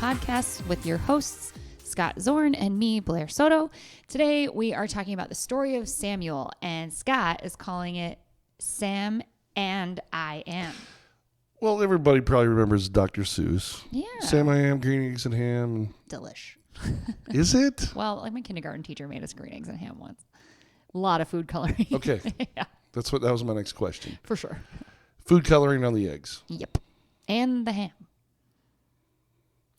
podcast with your hosts, Scott Zorn and me, Blair Soto. Today, we are talking about the story of Samuel, and Scott is calling it Sam and I Am. Well, everybody probably remembers Dr. Seuss. Yeah. Sam, I Am, Green Eggs and Ham. Delish. Is it? Well, like my kindergarten teacher made us green eggs and ham once. A lot of food coloring. Okay. Yeah, That was my next question. for sure. Food coloring on the eggs. Yep. And the ham.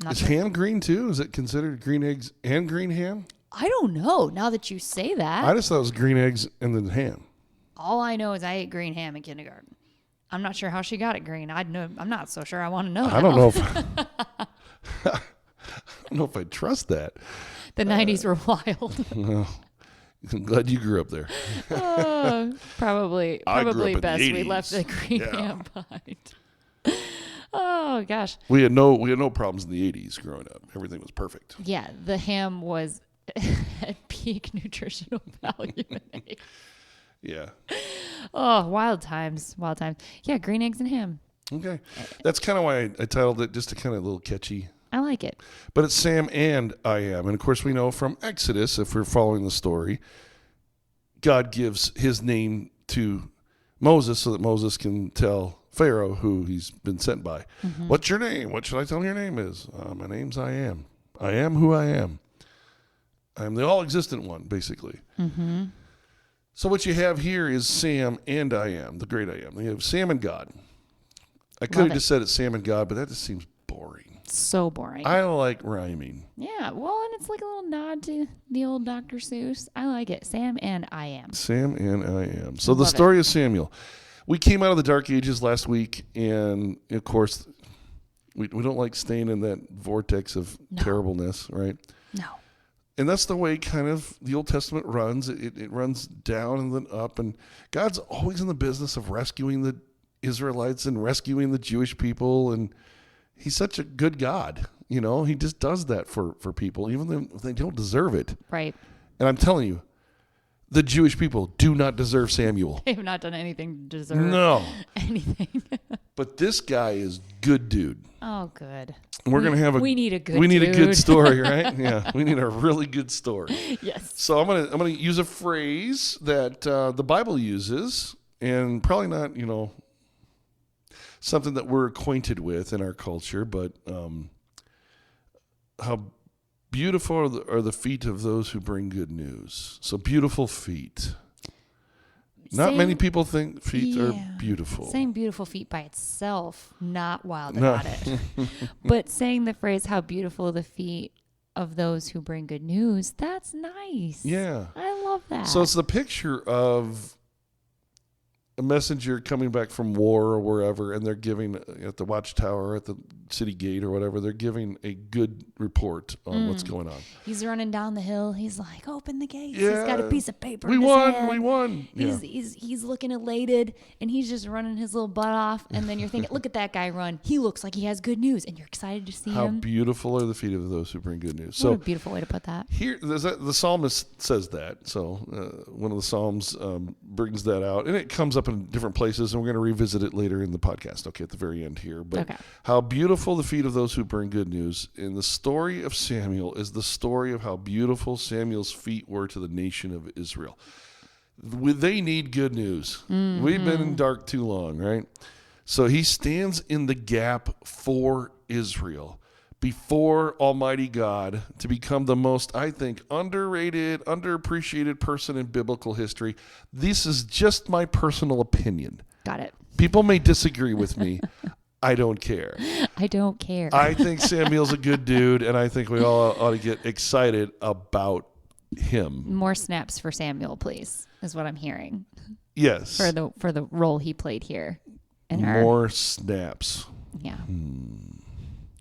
Not Is sure. ham green too? Is it considered green eggs and green ham? I don't know. Now that you say that, I just thought it was green eggs and then ham. all I know is I ate green ham in kindergarten. I'm not sure how she got it green. I'm not so sure. I want to know. I don't know if I don't know if I trust that. The 90s were wild. Well, I'm glad you grew up there. Probably I grew up in the best we 80s. left the green Yeah. ham behind. Oh gosh. We had no problems in the 80s growing up. Everything was perfect. Yeah, the ham was at peak nutritional value in age. Yeah. Oh, wild times. Yeah, green eggs and ham. Okay. That's kind of why I titled it, just to kind of a little catchy. I like it. But it's Sam and I Am. And of course, we know from Exodus, if we're following the story, God gives his name to Moses so that Moses can tell Pharaoh who he's been sent by. Mm-hmm. What's your name? What should I tell him your name is? My name's I Am. I am who I am. I am the all-existent one, basically. Mm-hmm. So what you have here is Sam and I Am, the great I Am. You have Sam and God. I could Love have it. just said it's Sam and God, but that just seems boring. So boring. I like rhyming. Yeah, well, and it's like a little nod to the old Dr. Seuss. I like it. Sam and I Am. Sam and I Am. So the Love it. story of Samuel. We came out of the Dark Ages last week, and of course, we don't like staying in that vortex of No. terribleness, right? No. And that's the way kind of the Old Testament runs. It runs down and then up, and God's always in the business of rescuing the Israelites and rescuing the Jewish people, and he's such a good God. You know, he just does that for people, even if they don't deserve it. Right. And I'm telling you, the Jewish people do not deserve Samuel. They have not done anything to deserve No. anything. But this guy is good dude. Oh, good. And we're going to have we need a good a good dude. story, right? Yeah. We need a really good story. Yes. So I'm going to use a phrase that the Bible uses, and probably not, something that we're acquainted with in our culture, but how beautiful are the feet of those who bring good news. So beautiful feet. Not many people think feet are beautiful. Saying beautiful feet by itself, not wild No. about it. But saying the phrase, how beautiful the feet of those who bring good news, that's nice. Yeah. I love that. So it's the picture of a messenger coming back from war or wherever, and they're giving at the watchtower, at the city gate or whatever, they're giving a good report on what's going on. He's running down the hill. He's like, open the gates. Yeah. He's got a piece of paper We in his won. hand. We won. Yeah. He's looking elated, and he's just running his little butt off. And then you're thinking, look at that guy run. He looks like he has good news, and you're excited to see How him. beautiful are the feet of those who bring good news. What a So beautiful way to put that. here, the psalmist says that. So one of the psalms brings that out, and it comes up in different places, and we're going to revisit it later in the podcast. Okay, at the very end here. But Okay. how beautiful the feet of those who bring good news. And the story of Samuel is the story of how beautiful Samuel's feet were to the nation of Israel. They need good news. Mm-hmm. We've been in dark too long, right? So he stands in the gap for Israel before Almighty God to become the most, I think, underrated, underappreciated person in biblical history. This is just my personal opinion. Got it. People may disagree with me. I don't care. I don't care. I think Samuel's a good dude, and I think we all ought to get excited about him. More snaps for Samuel, please, is what I'm hearing Yes. for the role he played here. In More snaps. yeah.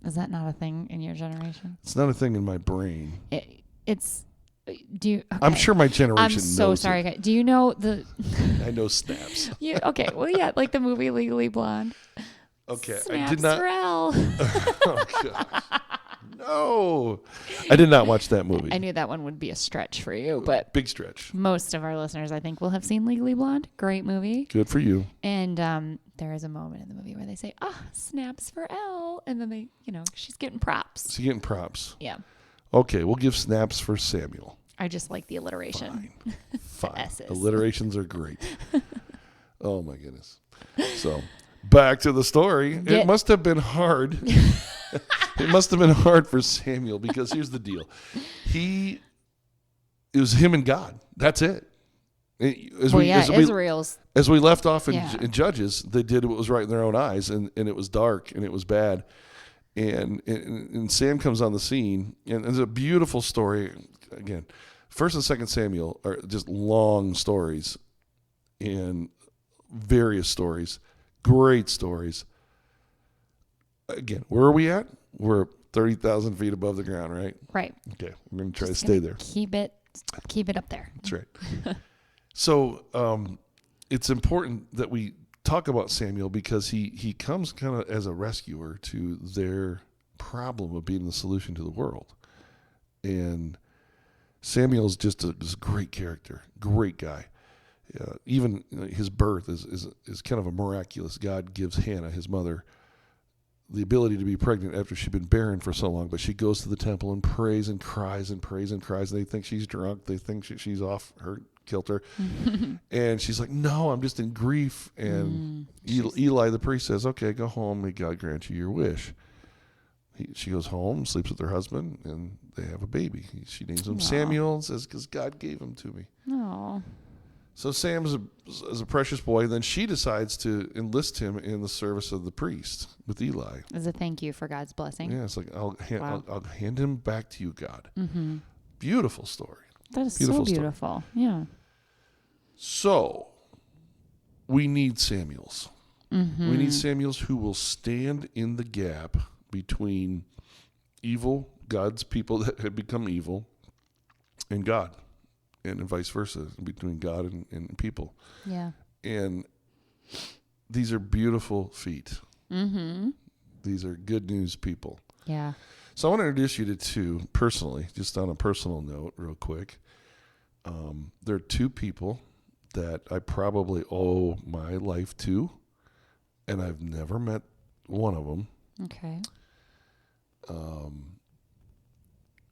Is that not a thing in your generation? It's not a thing in my brain. It's. Do you? Okay. I'm sure my generation I'm so knows sorry. it. guys. Do you know the? I know snaps. Okay. Well, yeah, like the movie Legally Blonde. Okay. Snaps I did not. Pharrell. Oh, gosh. No, I did not watch that movie. I knew that one would be a stretch for you, but Big stretch. most of our listeners, I think, will have seen Legally Blonde. Great movie. Good for you. And there is a moment in the movie where they say, snaps for Elle. And then they, she's getting props. So you're getting props. Yeah. Okay, we'll give snaps for Samuel. I just like the alliteration. Fine. S's. Alliterations are great. Oh, my goodness. So back to the story. It must have been hard. It must have been hard for Samuel because here's the deal. It was him and God. That's it. Israel's. As we left off in Yeah. Judges, they did what was right in their own eyes, and it was dark and it was bad. And Sam comes on the scene, and it's a beautiful story. Again, 1st and 2nd Samuel are just long stories and various stories, great stories. Again, where are we at? We're 30,000 feet above the ground, right? Right. Okay, we're going to try Just to stay there. Keep it up there. That's right. So it's important that we talk about Samuel because he comes kind of as a rescuer to their problem of being the solution to the world. And Samuel's just a great character, great guy. Even his birth is kind of a miraculous. God gives Hannah, his mother, the ability to be pregnant after she'd been barren for so long, but she goes to the temple and prays and cries and prays and cries. They think she's drunk. They think she's off her kilter. And she's like, no, I'm just in grief. And Eli, the priest, says, okay, go home. May God grant you your wish. She goes home, sleeps with her husband, and they have a baby. She names him Samuel and says, because God gave him to me. Oh. So Sam is a precious boy. Then she decides to enlist him in the service of the priest with Eli. As a thank you for God's blessing. Yeah, it's like, I'll hand him back to you, God. Mm-hmm. Beautiful story. That is Beautiful so beautiful. Yeah. So we need Samuels. Mm-hmm. We need Samuels who will stand in the gap between evil, God's people that had become evil, and God. And vice versa, between God and people. Yeah. And these are beautiful feet. Mm-hmm. These are good news people. Yeah. So I want to introduce you to two personally, just on a personal note, real quick. There are two people that I probably owe my life to, and I've never met one of them. Okay.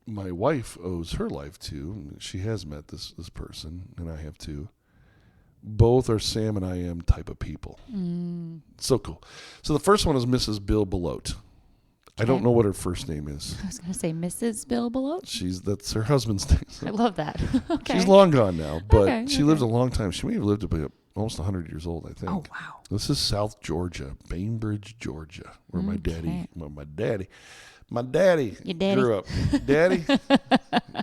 My wife owes her life to. She has met this person, and I have too. Both are Sam and I am type of people. Mm. So cool. So the first one is Mrs. Bill Belote. I don't know what her first name is. I was going to say Mrs. Bill Belote. That's her husband's name. I love that. Okay. She's long gone now, but Okay, she lived a long time. She may have lived to be almost 100 years old, I think. Oh, wow. This is South Georgia, Bainbridge, Georgia, where my daddy Your daddy. grew up. Daddy,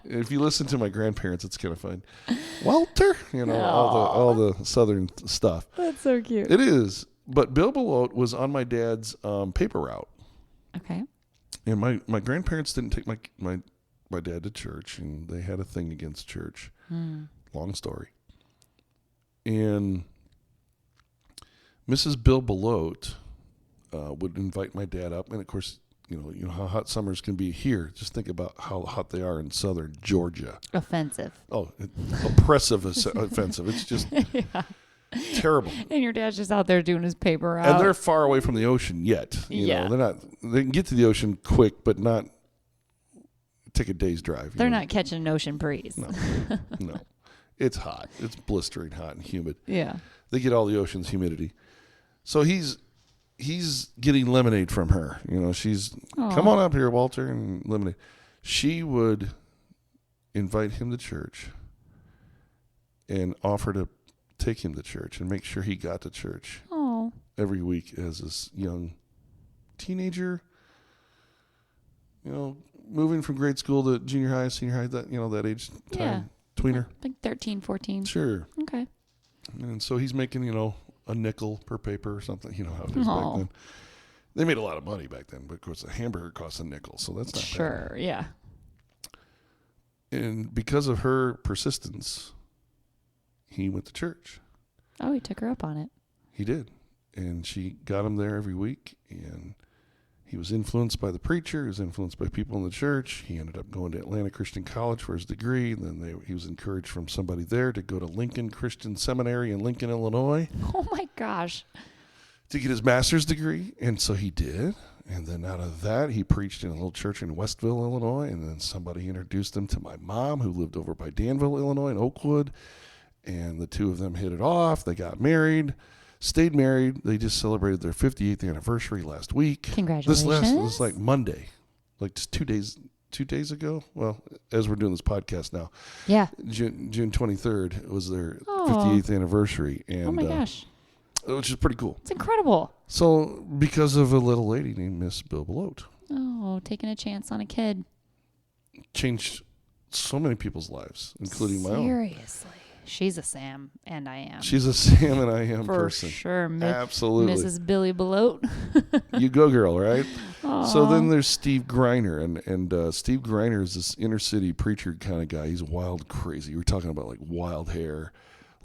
if you listen to my grandparents, it's kind of fun. Walter, all the southern stuff. That's so cute. It is. But Bill Belote was on my dad's paper route. Okay. And my grandparents didn't take my dad to church, and they had a thing against church. Long story. And Mrs. Bill Belote would invite my dad up, and of course, you know how hot summers can be here. Just think about how hot they are in southern Georgia. Offensive. Oh, oppressive, offensive. It's just terrible. And your dad's just out there doing his paper out. And they're far away from the ocean yet. You know, they're not. They can get to the ocean quick, but not take a day's drive. They're not catching an ocean breeze. No. It's hot. It's blistering hot and humid. Yeah. They get all the ocean's humidity. So he's getting lemonade from her. You know, she's, come on up here, Walter, and lemonade. She would invite him to church and offer to take him to church and make sure he got to church every week as this young teenager, moving from grade school to junior high, senior high, that age time, tweener. Like 13, 14. Sure. Okay. And so he's making, a nickel per paper or something. You know how it is back then. They made a lot of money back then, but of course a hamburger costs a nickel, so that's not bad. Sure, yeah. And because of her persistence, he went to church. Oh, he took her up on it. He did. And she got him there every week, and He was influenced by the preacher. He was influenced by people in the church. He ended up going to Atlanta Christian College for his degree. And then he was encouraged from somebody there to go to Lincoln Christian Seminary in Lincoln, Illinois. Oh my gosh. To get his master's degree. And so he did. And then out of that, he preached in a little church in Westville, Illinois. And then somebody introduced him to my mom, who lived over by Danville, Illinois, in Oakwood. And the two of them hit it off. They got married. Stayed married. They just celebrated their 58th anniversary last week. Congratulations. This was like Monday, like just 2 days ago. Well, as we're doing this podcast now. Yeah. June 23rd was their 58th anniversary. And, oh my gosh. Which is pretty cool. It's incredible. So because of a little lady named Miss Bill Belote. Oh, taking a chance on a kid. Changed so many people's lives, including my own. Seriously. She's a Sam, and I am. She's a Sam and I am For person. sure. Absolutely. Mrs. Billy Belote. You go, girl, right? Aww. So then there's Steve Greiner, and Steve Greiner is this inner city preacher kind of guy. He's wild, crazy. We're talking about like wild hair,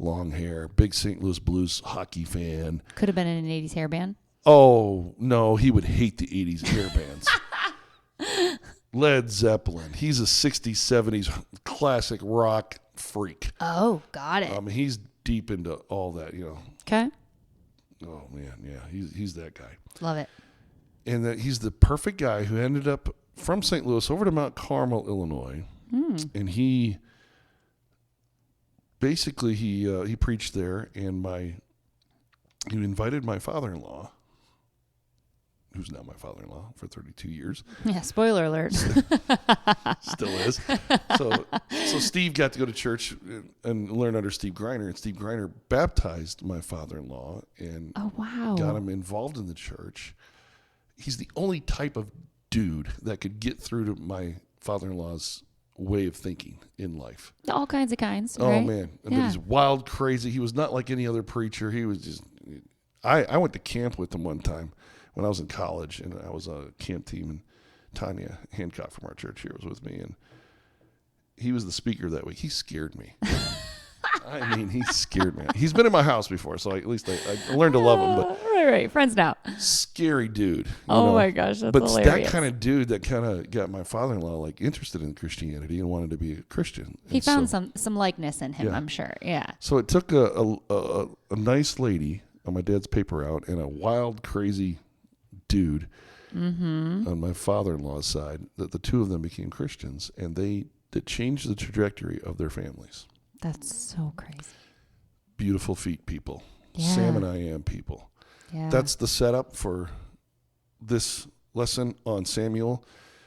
long hair, big St. Louis Blues hockey fan. Could have been in an 80s hair band. Oh, no, he would hate the 80s hair bands. Led Zeppelin. He's a 60s, 70s classic rock freak. Oh, got it. He's deep into all that, you know. Okay. Oh, man, yeah, he's that guy. Love it. And that he's the perfect guy who ended up from St. Louis over to Mount Carmel, Illinois. And he basically he preached there, and he invited my father-in-law, who's now my father-in-law for 32 years. Yeah, spoiler alert. Still is. So Steve got to go to church and learn under Steve Greiner, and Steve Greiner baptized my father-in-law and Oh, wow. got him involved in the church. He's the only type of dude that could get through to my father-in-law's way of thinking in life. All kinds of kinds. Oh, right? man. But Yeah. he's wild, crazy. He was not like any other preacher. He was just... I went to camp with him one time when I was in college, and I was on a camp team, and Tanya Hancock from our church here was with me, and he was the speaker that week. He scared me. I mean, he scared me. He's been in my house before, so at least I learned to love him, but Right. Friends now. scary dude. you Oh, know. my gosh. That's But it's hilarious. that kind of dude that kind of got my father-in-law like interested in Christianity and wanted to be a Christian. He And found so, some likeness in him, Yeah. I'm sure. Yeah. So it took a nice lady on my dad's paper route and a wild, crazy dude on my father-in-law's side, that the two of them became Christians, and that changed the trajectory of their families. That's so crazy. Beautiful feet people. Yeah. Sam and I am people. Yeah. That's the setup for this lesson on Samuel,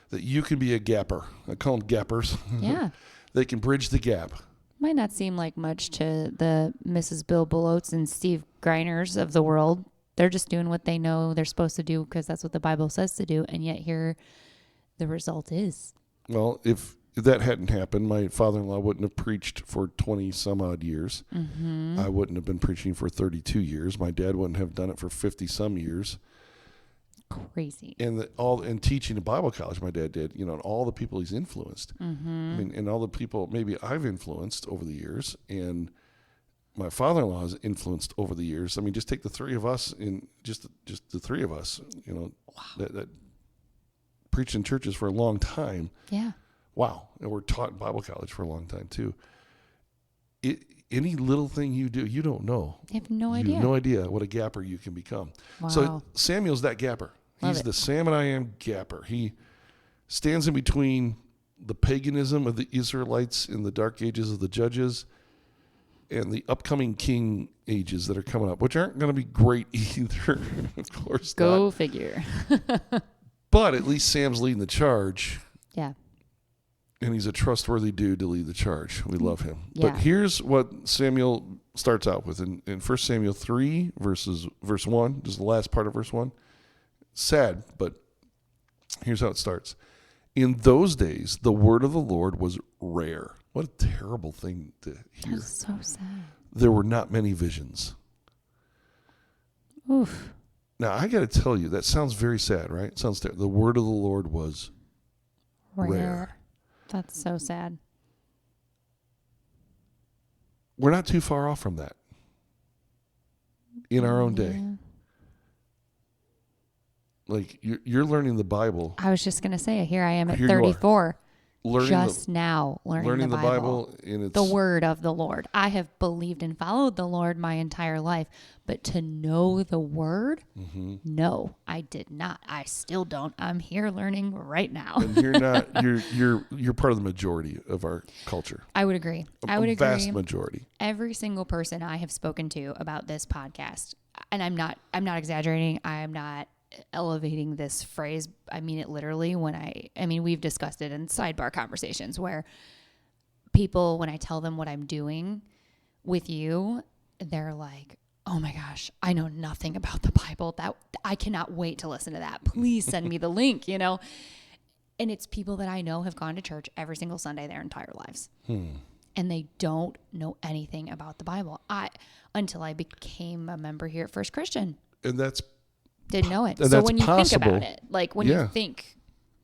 that you can be a gapper. I call them gappers. Yeah. They can bridge the gap. Might not seem like much to the Mrs. Bill Belotes and Steve Greiners of the world. They're just doing what they know they're supposed to do because that's what the Bible says to do. And yet here the result is. Well, if that hadn't happened, my father-in-law wouldn't have preached for 20 some odd years. I wouldn't have been preaching for 32 years. My dad wouldn't have done it for 50 some years. Crazy. And teaching at Bible college, my dad did, and all the people he's influenced. I mean, and all the people maybe I've influenced over the years, and my father-in-law has influenced over the years. I mean, just take the three of us, just the three of us, that preached in churches for a long time. Yeah. Wow. And we're taught in Bible college for a long time too. Any little thing you do, you don't know. I have no You idea. have no idea what a gapper you can become. Wow. So Samuel's that gapper. Love He's it. the Sam and I am gapper. He stands in between the paganism of the Israelites in the dark ages of the judges and the upcoming king ages that are coming up, which aren't going to be great either. Of course Go not. figure. But at least Sam's leading the charge. Yeah. And he's a trustworthy dude to lead the charge. We love him. Yeah. But here's what Samuel starts out with. In 1 Samuel 3, verse 1, just the last part of verse 1. Sad, but here's how it starts. In those days, the word of the Lord was rare. What a terrible thing to hear. That's so sad. There were not many visions. Oof. Now, I got to tell you, that sounds very sad, right? It sounds terrible. The word of the Lord was rare. That's so sad. We're not too far off from that in our own day. Yeah. Like you're learning the Bible. I was just going to say, here I am at Here you are. 34. Learning Just now learning the Bible. And it's the word of the Lord. I have believed and followed the Lord my entire life, but to know the word, no, I did not. I still don't. I'm here learning right now. and you're not you're part of the majority of our culture. I would agree. A vast majority. Every single person I have spoken to about this podcast, and I'm not exaggerating. I'm not elevating this phrase. I mean it literally. We've discussed it in sidebar conversations where people, when I tell them what I'm doing with you, they're like, oh my gosh, I know nothing about the Bible. That I cannot wait to listen to that. Please send me the link, And it's people that I know have gone to church every single Sunday their entire lives. And they don't know anything about the Bible. Until I became a member here at First Christian. And that's Didn't know it. And So that's when you possible. think about it, like when you think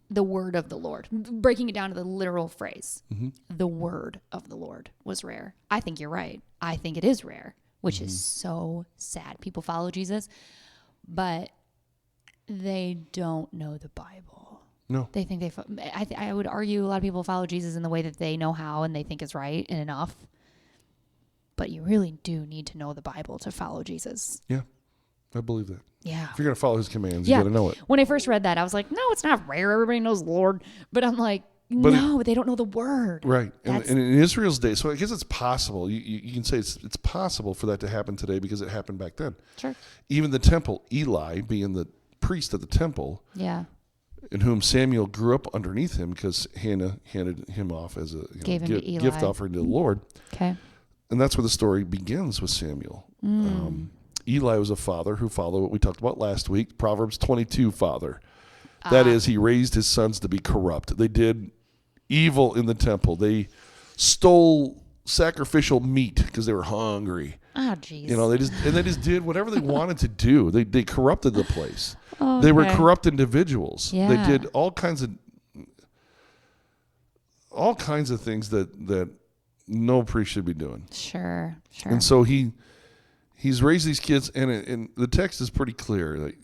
the word of the Lord, breaking it down to the literal phrase, the word of the Lord was rare. I think you're right. I think it is rare, which is so sad. People follow Jesus, but they don't know the Bible. No. They think I would argue a lot of people follow Jesus in the way that they know how and they think is right and enough. But you really do need to know the Bible to follow Jesus. Yeah, I believe that. Yeah. If you're going to follow his commands, you got to know it. When I first read that, I was like, no, it's not rare. Everybody knows the Lord. But I'm like, no, they don't know the word. Right. And in Israel's day, so I guess it's possible. You can say it's possible for that to happen today because it happened back then. Sure. Even the temple, Eli being the priest at the temple, Yeah. in whom Samuel grew up underneath him because Hannah handed him off as a gift offering to the Lord. Okay. And that's where the story begins with Samuel. Eli was a father who followed what we talked about last week, Proverbs 22 father. That is, he raised his sons to be corrupt. They did evil in the temple. They stole sacrificial meat because they were hungry. Oh, jeez. They just did whatever they wanted to do. They corrupted the place. They were corrupt individuals. Yeah. They did all kinds of things that no priest should be doing. Sure. And so he's raised these kids, and the text is pretty clear that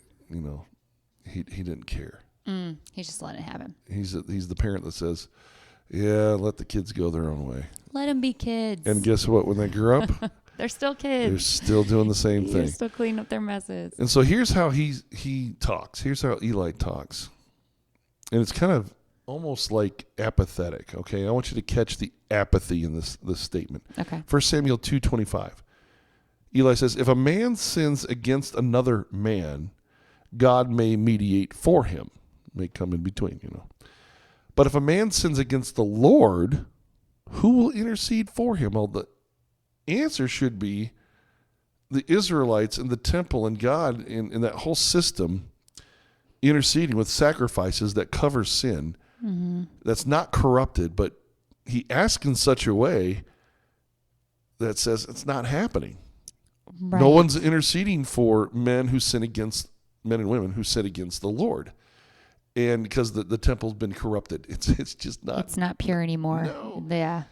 he didn't care. He's just letting it happen. He's the parent that says, "Yeah, let the kids go their own way." Let them be kids. And guess what? When they grow up, they're still kids. they're still doing the same They're thing. still cleaning up their messes. And so here's how he talks. Here's how Eli talks, and it's kind of almost like apathetic. Okay, I want you to catch the apathy in this statement. Okay. 1 Samuel 2:25. Eli says, "If a man sins against another man, God may mediate for him, may come in between, But if a man sins against the Lord, who will intercede for him?" Well, the answer should be the Israelites and the temple and God in that whole system interceding with sacrifices that cover sin. That's not corrupted, but he asks in such a way that says it's not happening. Right. No one's interceding for men and women who sin against the Lord. And because the temple's been corrupted, it's just not. It's not pure anymore. No. Yeah.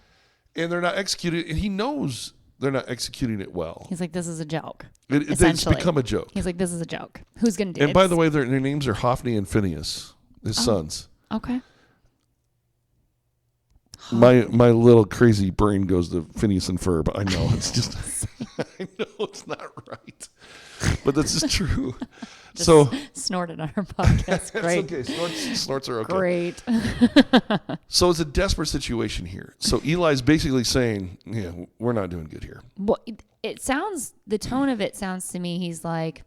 And they're not executing, and he knows they're not executing it well. He's like, this is a joke. It's essentially become a joke. He's like, this is a joke. Who's going to do it? And by the way, their names are Hophni and Phinehas, his sons. Okay. My little crazy brain goes to Phineas and Ferb. I know it's just, I know it's not right, but this is true. Just so snorted on our podcast. Great. It's okay. Snorts are okay. Great. So it's a desperate situation here. So Eli's basically saying, "Yeah, we're not doing good here." Well, the tone of it sounds to me, he's like,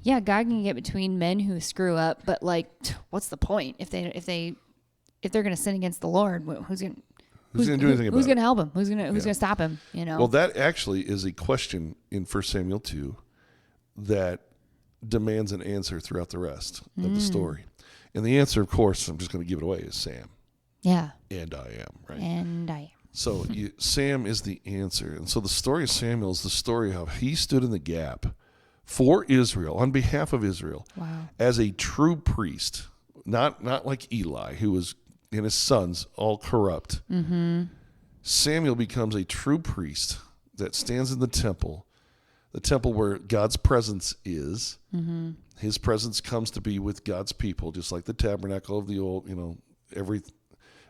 yeah, God can get between men who screw up, but like, what's the point if they're going to sin against the Lord? Who's going to do anything about it? Who's going to help him? Who's going to stop him? Well, that actually is a question in 1 Samuel 2 that demands an answer throughout the rest of the story. And the answer, of course, I'm just going to give it away, is Sam. Yeah. And I am, right? And I am. So Sam is the answer. And so the story of Samuel is the story of how he stood in the gap for Israel, on behalf of Israel, as a true priest, not like Eli, who was, and his sons, all corrupt. Samuel becomes a true priest that stands in the temple the temple where God's presence is. Mm-hmm. His presence comes to be with God's people, just like the tabernacle of the old, every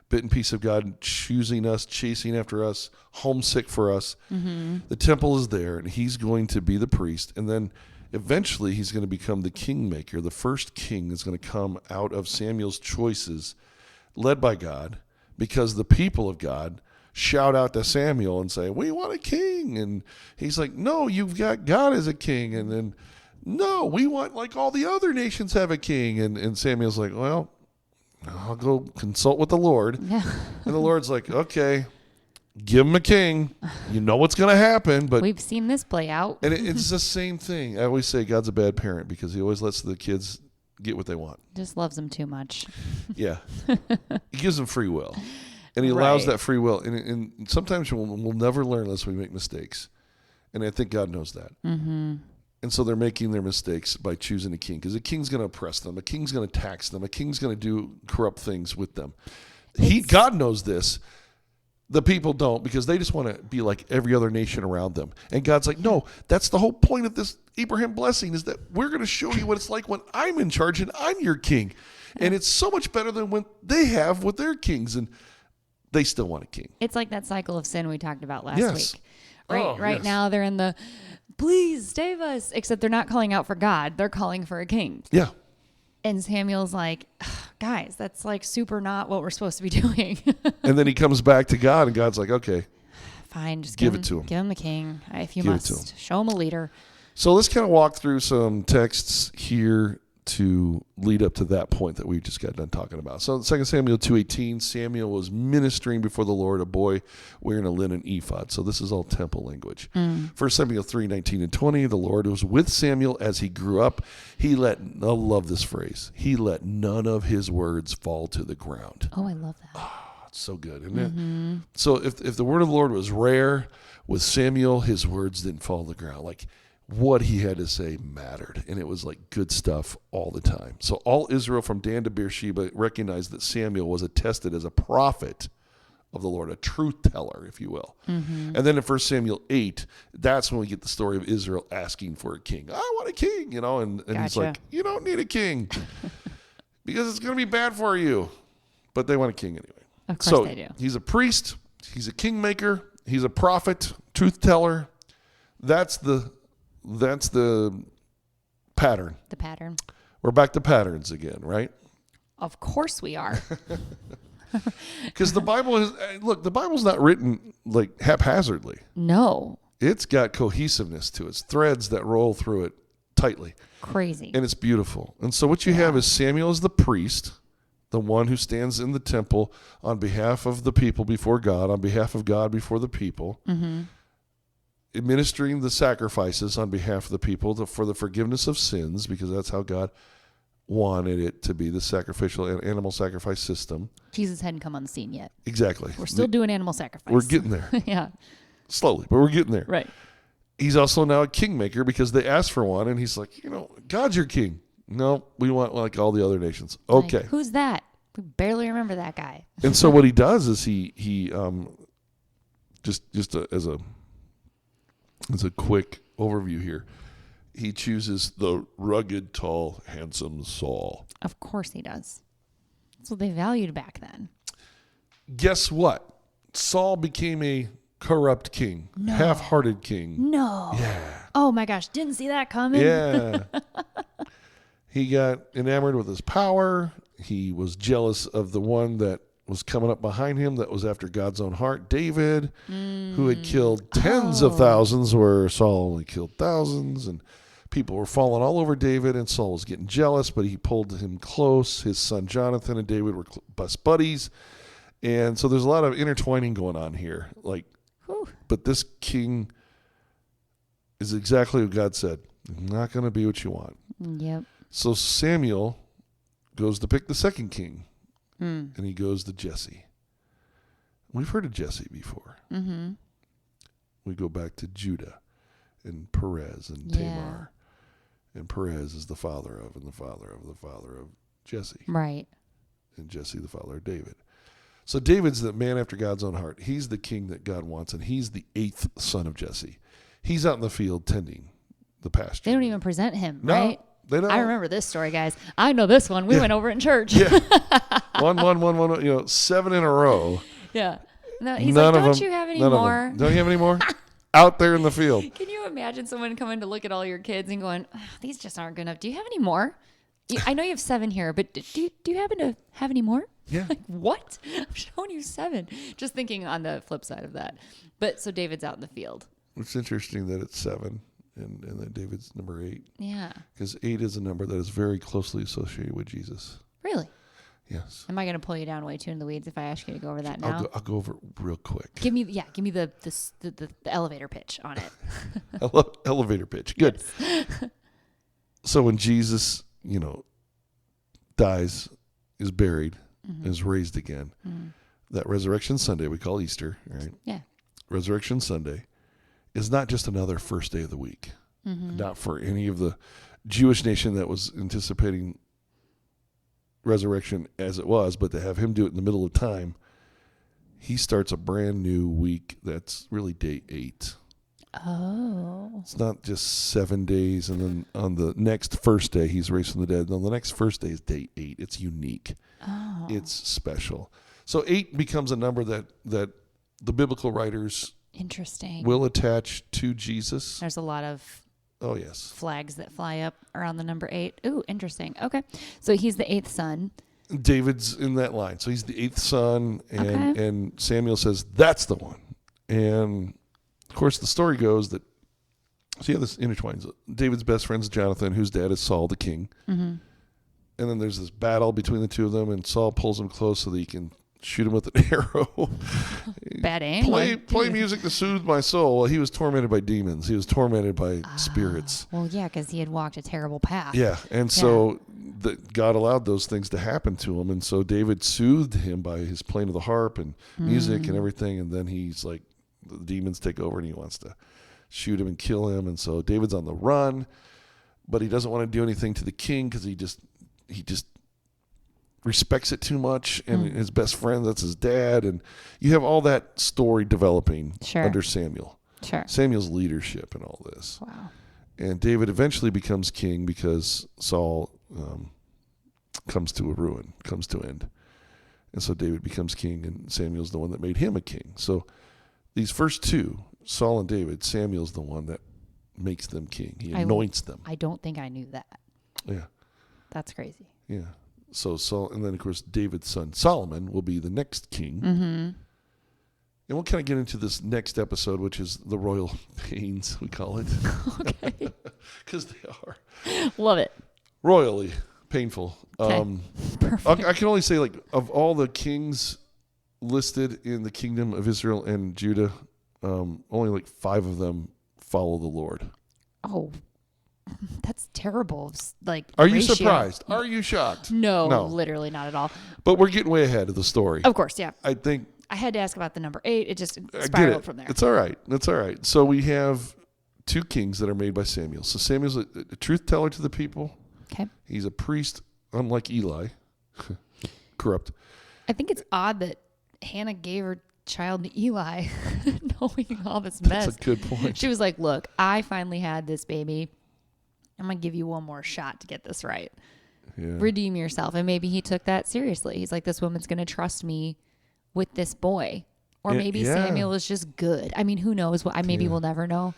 bit and piece of God choosing us, chasing after us, homesick for us. Mm-hmm. The temple is there, and he's going to be the priest. And then eventually he's going to become the kingmaker. The first king is going to come out of Samuel's choices, led by God, because the people of God shout out to Samuel and say, we want a king. And he's like, no, you've got God as a king. And then, no, we want like all the other nations have a king. And Samuel's like, well, I'll go consult with the Lord. Yeah. And the Lord's like, okay, give him a king. You know what's going to happen. But we've seen this play out. And it's the same thing. I always say God's a bad parent because he always lets the kids get what they want. Just loves them too much. Yeah. He gives them free will. And he allows Right. that free will. And sometimes we'll never learn unless we make mistakes. And I think God knows that. Mm-hmm. And so they're making their mistakes by choosing a king, because a king's going to oppress them. A king's going to tax them. A king's going to do corrupt things with them. God knows this. The people don't, because they just want to be like every other nation around them. And God's like, no, that's the whole point of this Abraham blessing, is that we're going to show you what it's like when I'm in charge and I'm your king. And it's so much better than when they have with their kings, and they still want a king. It's like that cycle of sin we talked about last Yes. week. Right yes. now they're in the, please save us, except they're not calling out for God. They're calling for a king. Yeah. And Samuel's like, guys, that's like super not what we're supposed to be doing. And then he comes back to God, and God's like, okay. Fine, just Give it to him. Give him the king, if you Give it to must. Show him a leader. So let's kind of walk through some texts here to lead up to that point that we just got done talking about. So 2 Samuel 2:18, Samuel was ministering before the Lord, a boy wearing a linen ephod. So this is all temple language. 1 Samuel 3:19 and 20, the Lord was with Samuel as he grew up. I love this phrase, he let none of his words fall to the ground. Oh, I love that. It's so good, isn't it? So if the word of the Lord was rare, with Samuel, his words didn't fall to the ground. Like, what he had to say mattered, and it was like good stuff all the time. So all Israel from Dan to Beersheba recognized that Samuel was attested as a prophet of the Lord, a truth teller, if you will. And then in 1 Samuel 8, that's when we get the story of Israel asking for a king. I want a king, and he's Gotcha. like, you don't need a king because it's going to be bad for you. But they want a king anyway. Of course So they do. he's a priest, he's a kingmaker, he's a prophet, truth teller. That's the pattern. The pattern. We're back to patterns again, right? Of course we are. Because the Bible's not written like haphazardly. No. It's got cohesiveness to it. It's threads that roll through it tightly. Crazy. And it's beautiful. And so what you have is Samuel as the priest, the one who stands in the temple on behalf of the people before God, on behalf of God before the people. Administering the sacrifices on behalf of the people for the forgiveness of sins, because that's how God wanted it to be, the sacrificial and animal sacrifice system. Jesus hadn't come on the scene yet. Exactly. We're still doing animal sacrifice. We're getting there. Yeah. Slowly, but we're getting there. Right. He's also now a kingmaker because they asked for one, and he's like, God's your king. No, we want like all the other nations. Okay. Like, who's that? We barely remember that guy. And so what he does is he as a quick overview here, he chooses the rugged, tall, handsome Saul. Of course he does. That's what they valued back then. Guess what? Saul became a corrupt king, half-hearted king. No. Yeah. Oh my gosh. Didn't see that coming. Yeah. He got enamored with his power. He was jealous of the one that was coming up behind him that was after God's own heart, David, who had killed tens of thousands where Saul only killed thousands, and people were falling all over David, and Saul was getting jealous, but he pulled him close. His son Jonathan and David were best buddies, and so there's a lot of intertwining going on here. But this king is exactly what God said. Not going to be what you want. Yep. So Samuel goes to pick the second king. And he goes to Jesse. We've heard of Jesse before. Mm-hmm. We go back to Judah and Perez and Tamar. And Perez is the father of, and the father of the father of Jesse. Right. And Jesse, the father of David. So David's the man after God's own heart. He's the king that God wants, and he's the 8th son of Jesse. He's out in the field tending the pasture. They don't even present him, No, right? they don't. I remember this story, guys. I know this one. We went over it in church. Yeah. One, 7 in a row. Yeah. No, he's None like, of don't them, you have any none of more? them. Don't you have any more? Out there in the field. Can you imagine someone coming to look at all your kids and going, "Ugh, these just aren't good enough. Do you have any more? I know you have 7 here, but do you happen to have any more?" Yeah. Like, what? I'm showing you 7. Just thinking on the flip side of that. But so David's out in the field. It's interesting that it's 7 and that David's number 8. Yeah. Because 8 is a number that is very closely associated with Jesus. Really? Yes. Am I going to pull you down way too in the weeds if I ask you to go over that now? I'll go over it real quick. Give me the elevator pitch on it. Elevator pitch. Good. So when Jesus, dies, is buried, is raised again, that Resurrection Sunday we call Easter, right? Yeah. Resurrection Sunday is not just another first day of the week. Not for any of the Jewish nation that was anticipating resurrection as it was, but to have him do it in the middle of time, he starts a brand new week that's really day 8. Oh. It's not just 7 days and then on the next first day he's raised from the dead. No, the next first day is day 8. It's unique. Oh. It's special. So 8 becomes a number that the biblical writers Interesting. will attach to Jesus. There's a lot of Oh, yes. flags that fly up around the number 8. Ooh, interesting. Okay. So he's the 8th son. David's in that line. So he's the 8th son, and, Okay. and Samuel says, that's the one. And, of course, the story goes that, see how this intertwines. David's best friend's Jonathan, whose dad is Saul the king. Mm-hmm. And then there's this battle between the two of them, and Saul pulls him close so that he can shoot him with an arrow. Bad aim. Play music to soothe my soul. Well, he was tormented by demons. He was tormented by spirits. Well, yeah, because he had walked a terrible path. Yeah, and so God allowed those things to happen to him, and so David soothed him by his playing of the harp and music and everything, and then he's like, the demons take over, and he wants to shoot him and kill him, and so David's on the run, but he doesn't want to do anything to the king because he just respects it too much, and his best friend, that's his dad, and you have all that story developing under Samuel. Sure. Samuel's leadership and all this. Wow. And David eventually becomes king because Saul comes to end. And so David becomes king, and Samuel's the one that made him a king. So these first two, Saul and David, Samuel's the one that makes them king. He anoints them. I don't think I knew that. Yeah. That's crazy. Yeah. So Saul, and then of course David's son Solomon will be the next king. Mm-hmm. And we'll kind of get into this next episode, which is the royal pains, we call it. Okay. Because they are Love it. royally painful. Okay. Perfect. I can only say, like, of all the kings listed in the kingdom of Israel and Judah, only like 5 of them follow the Lord. Oh, that's terrible. Like, Are you ratio. surprised? Are you shocked? No, No. literally not at all. But we're getting way ahead of the story. Of course, yeah. I think I had to ask about the number 8. It just I get spiraled it. from there. It's all right. That's all right. So we have 2 kings that are made by Samuel. So Samuel's a truth teller to the people. Okay. He's a priest, unlike Eli. Corrupt. I think it's odd that Hannah gave her child to Eli, knowing all this mess. That's a good point. She was like, look, I finally had this baby. I'm going to give you one more shot to get this right. Yeah. Redeem yourself. And maybe he took that seriously. He's like, this woman's going to trust me with this boy. Or maybe Samuel is just good. I mean, who knows? Maybe we'll never know.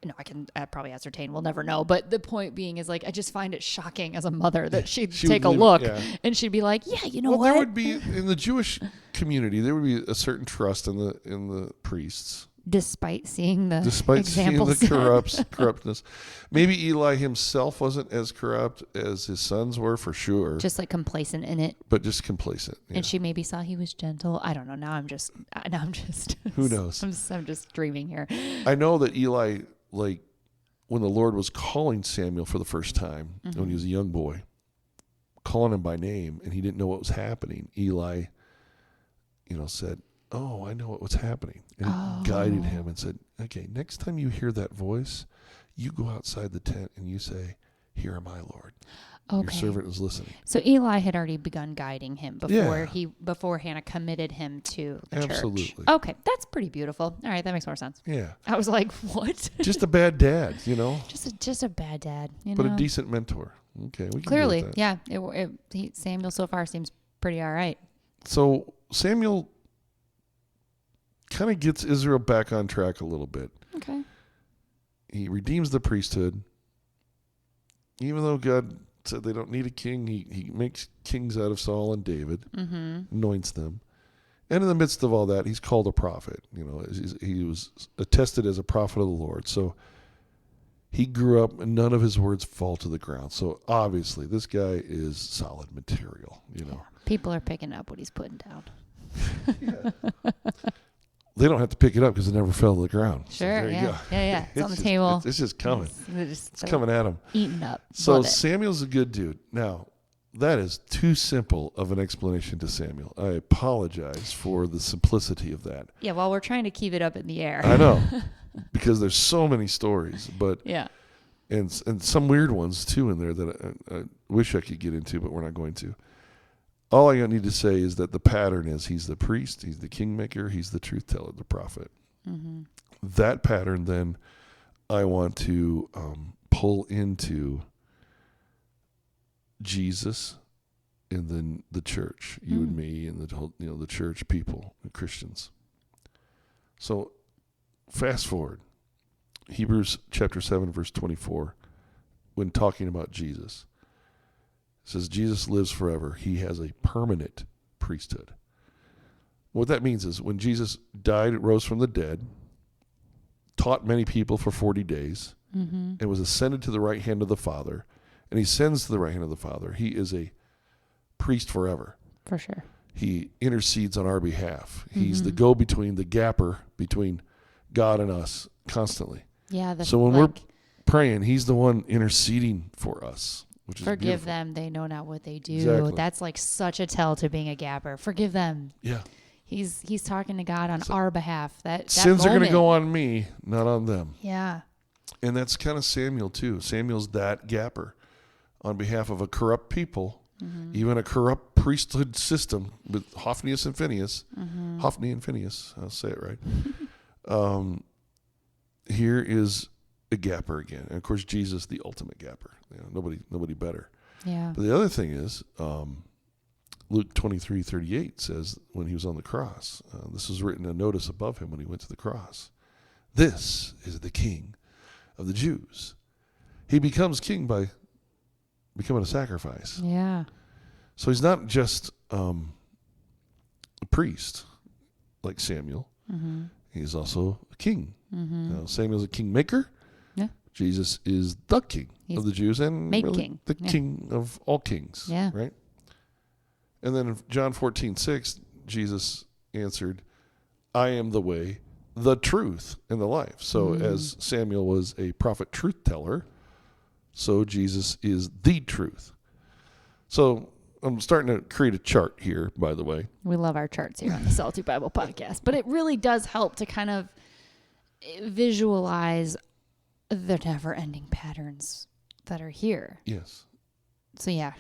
No, I can probably ascertain. We'll never know. But the point being is, like, I just find it shocking as a mother that she'd take a look and she'd be like, yeah, you know what? There would be, in the Jewish community, there would be a certain trust in the priests. Despite seeing the Examples seeing the corruptness. Maybe Eli himself wasn't as corrupt as his sons were, for sure. just like complacent in it. But just complacent. Yeah. And she maybe saw he was gentle. I don't know. Now I'm just Who knows? I'm just dreaming here. I know that Eli, like, when the Lord was calling Samuel for the first time, when he was a young boy, calling him by name, and he didn't know what was happening, Eli, said, oh, I know what was happening. And he guided him and said, okay, next time you hear that voice, you go outside the tent and you say, here am I, Lord. Your Okay. servant is listening. So Eli had already begun guiding him Yeah. before Hannah committed him to the church. Absolutely. Okay, that's pretty beautiful. All right, that makes more sense. Yeah. I was like, what? Just a bad dad, just a bad dad, but a decent mentor. Okay. We can Clearly, deal with that. yeah. Samuel so far seems pretty all right. So Samuel kind of gets Israel back on track a little bit. Okay. He redeems the priesthood. Even though God said they don't need a king, he makes kings out of Saul and David, anoints them. And in the midst of all that, he's called a prophet. He was attested as a prophet of the Lord. So he grew up and none of his words fall to the ground. So obviously this guy is solid material, People are picking up what he's putting down. They don't have to pick it up because it never fell to the ground. Sure, so there you go. Yeah. It's on the just, table. It's just coming. It's Coming at him. Eating up. So Love it. Samuel's a good dude. Now, that is too simple of an explanation to Samuel. I apologize for the simplicity of that. Yeah, well, we're trying to keep it up in the air. I know, because there's so many stories, but Yeah. and some weird ones too in there that I wish I could get into, but we're not going to. All I need to say is that the pattern is he's the priest, he's the kingmaker, he's the truth teller, the prophet. Mm-hmm. That pattern, then, I want to pull into Jesus and then the church, you and me, and the whole, the church people, the Christians. So, fast forward, Hebrews chapter 7, verse 24, when talking about Jesus, it says Jesus lives forever. He has a permanent priesthood. What that means is when Jesus died, rose from the dead, taught many people for 40 days, and was ascended to the right hand of the Father, and he ascends to the right hand of the Father, he is a priest forever. For sure. He intercedes on our behalf. He's the go-between, the gapper between God and us constantly. Yeah. So when we're praying, he's the one interceding for us, which is forgive beautiful. them, they know not what they do. Exactly. That's like such a tell to being a gapper. Forgive them. Yeah. He's talking to God on our behalf. That Sins are going to moment. go on me, not on them. Yeah. And that's kind of Samuel, too. Samuel's that gapper on behalf of a corrupt people, even a corrupt priesthood system with Hophni and Phinehas. Hophni and Phinehas, I'll say it right. Here is a gapper again. And, of course, Jesus, the ultimate gapper. Nobody better. Yeah. But the other thing is, Luke 23:38 says when he was on the cross, this was written a notice above him when he went to the cross. This is the King of the Jews. He becomes king by becoming a sacrifice. Yeah. So he's not just a priest like Samuel. He's also a king. Now, Samuel's a kingmaker. Yeah. Jesus is the king of the Jews and made really king. the Yeah. king of all kings. Yeah. Right? And then in John 14:6, Jesus answered, I am the way, the truth, and the life. So as Samuel was a prophet truth teller, so Jesus is the truth. So I'm starting to create a chart here, by the way. We love our charts here on the Salty Bible Podcast, but it really does help to kind of visualize the never-ending patterns that are here. Yes. So yeah,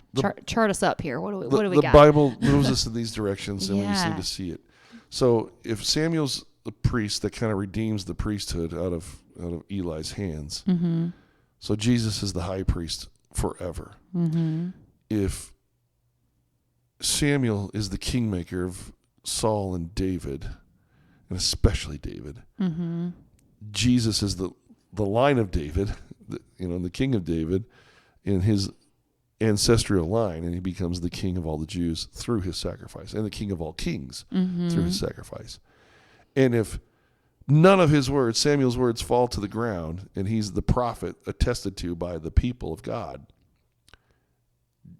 chart us up here. What do we got? The Bible moves us in these directions, and we just Yeah. need to see it. So if Samuel's the priest that kind of redeems the priesthood out of Eli's hands, so Jesus is the high priest forever. If Samuel is the kingmaker of Saul and David, and especially David, Jesus is the line of David, the king of David, in his ancestral line, and he becomes the king of all the Jews through his sacrifice, and the king of all kings through his sacrifice. And if none of his words, Samuel's words, fall to the ground, and he's the prophet attested to by the people of God,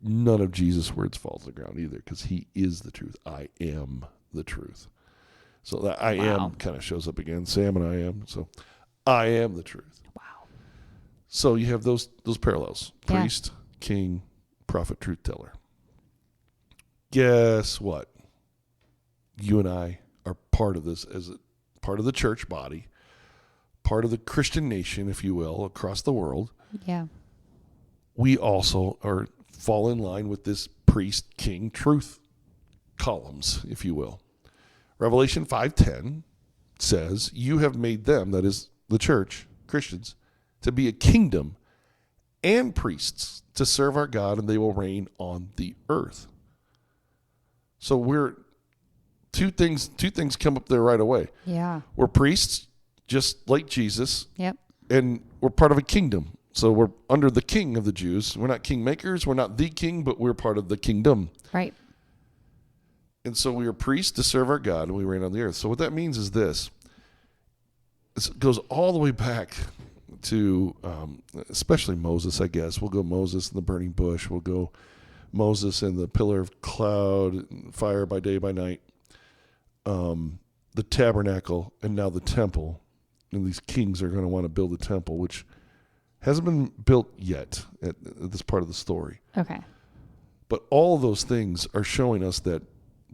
none of Jesus' words fall to the ground either, because he is the truth. I am the truth. So that I am kind of shows up again. Sam and I am. So I am the truth. Wow. So you have those parallels. Yeah. Priest, king, prophet, truth teller. Guess what? You and I are part of this as part of the church body, part of the Christian nation, if you will, across the world. Yeah. We also are fall in line with this priest, king, truth columns, if you will. Revelation 5:10 says, you have made them, that is the church, Christians, to be a kingdom and priests to serve our God, and they will reign on the earth. So we're two things come up there right away. Yeah. We're priests, just like Jesus, Yep. and we're part of a kingdom. So we're under the king of the Jews. We're not kingmakers. We're not the king, but we're part of the kingdom. Right. And so we are priests to serve our God, and we reign on the earth. So what that means is this. It goes all the way back to especially Moses, I guess. We'll go Moses in the burning bush. We'll go Moses in the pillar of cloud, fire by day, by night. The tabernacle, and now the temple. And these kings are going to want to build a temple, which hasn't been built yet at this part of the story. Okay. But all of those things are showing us that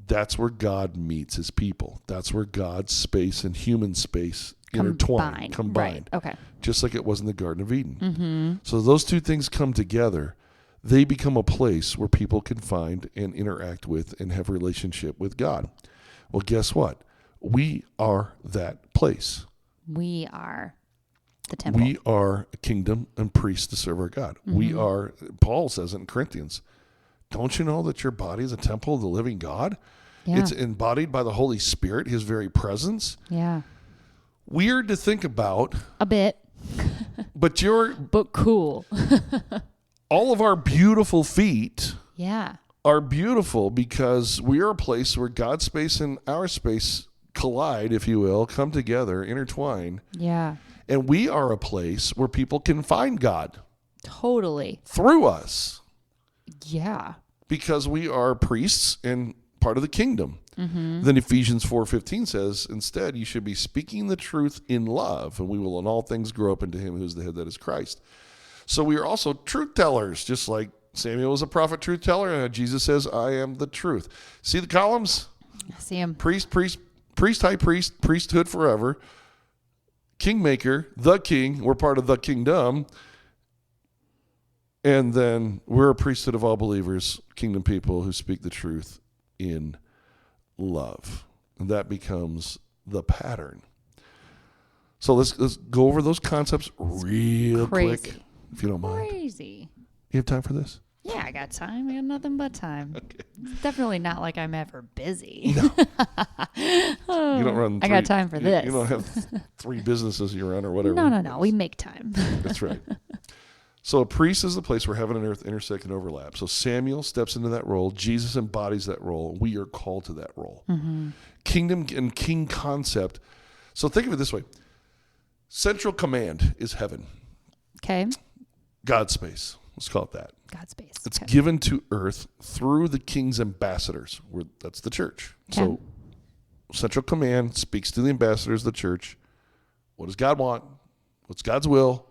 that's where God meets his people. That's where God's space and human space intertwine, combined. Right. Okay. Just like it was in the Garden of Eden. Mm-hmm. So those two things come together. They become a place where people can find and interact with and have a relationship with God. Well, guess what? We are that place. We are the temple. We are a kingdom and priests to serve our God. Mm-hmm. We are, Paul says in Corinthians, don't you know that your body is a temple of the living God? Yeah. It's embodied by the Holy Spirit, his very presence. Yeah. Weird to think about. A bit. But cool. all of our beautiful feet Yeah. are beautiful because we are a place where God's space and our space collide, if you will, come together, intertwine. Yeah. And we are a place where people can find God Totally. through us Yeah. because we are priests and part of the kingdom. Mm-hmm. Then Ephesians 4:15 says, instead, you should be speaking the truth in love, and we will in all things grow up into him who's the head, that is Christ. So we are also truth tellers, just like Samuel was a prophet, truth teller, and Jesus says, I am the truth. See the columns? I see him. Priest, high priest, priesthood forever, kingmaker, the king, we're part of the kingdom, and then we're a priesthood of all believers, kingdom people who speak the truth in love. And that becomes the pattern. So let's go over those concepts real quick, if you don't mind. Crazy. You have time for this? Yeah, I got time. I got nothing but time. Okay. It's definitely not like I'm ever busy. No. You don't run. I got time for this. You don't have 3 businesses you run or whatever. No. We make time. That's right. So a priest is the place where heaven and earth intersect and overlap. So Samuel steps into that role. Jesus embodies that role. We are called to that role. Mm-hmm. Kingdom and king concept. So think of it this way. Central command is heaven. Okay. God's space. Let's call it that. God's space. It's given to earth through the king's ambassadors. That's the church. Okay. So central command speaks to the ambassadors of the church. What does God want? What's God's will?